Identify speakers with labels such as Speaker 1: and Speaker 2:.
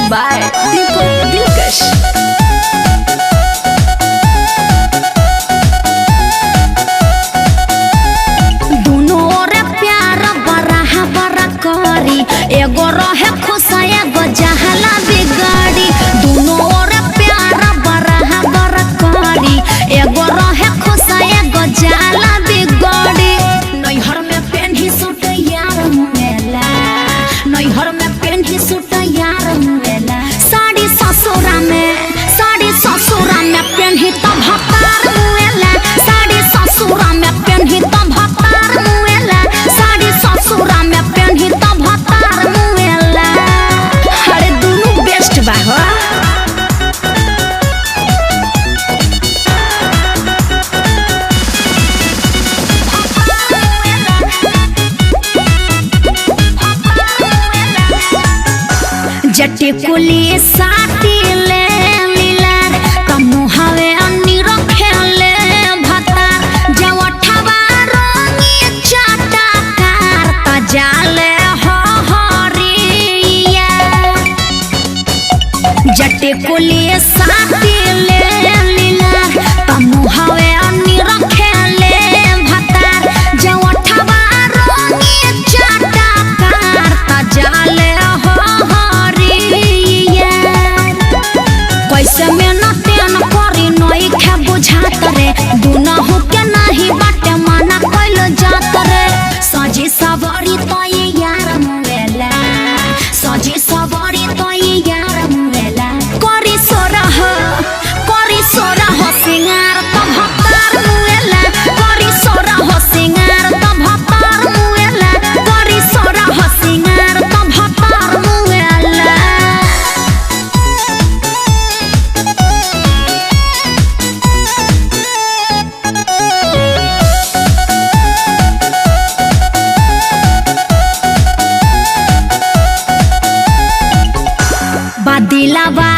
Speaker 1: by Deepak Dilkash।
Speaker 2: दोनों ओर प्यार बराहा बरा करी, एगो रहे खुश एगो जहला बिगाड़ी। दोनों ओर प्यार बराहा बरा करी, एगो रहे खुश एगो जहला बिगाड़ी। नैहर में पेन्ही सूट यार मुएला, नैहर में पेन्ही सूट यार मुएला। साड़ी ससुरा में पेन्ही तो भतार मुएला। साड़ी ससुरा में पेन्ही तो भतार मुएला। साड़ी ससुरा में पेन्ही तो भतार मुएला। अरे दोनों बेस्ट बा हो। जट्टी कुली साटी ले मिलार, कमु हवे अन्नी रखेले भतार। जवठवा रंगी चाटा कार, तजाले हो हरिया। जट्टी कुली साटी ले मिलार, कमु हवे अन्नी रखेले भतार। जवठवा रंगी चाटा कार, तजाले कैसे मेहनत करी नई खे बुझात रे। दुनहु के नहीं बाटे माना कैल जात रे। सजी सवारी तो ये यार मुएला, सजी सवारी तो ये यार मुएला। करी सोरह सिंगार तो भतार मुएला। करी सोरह सिंगार तो भतार मुएला। करी सोरह सिंगार तो भतार मुएला। दिलावा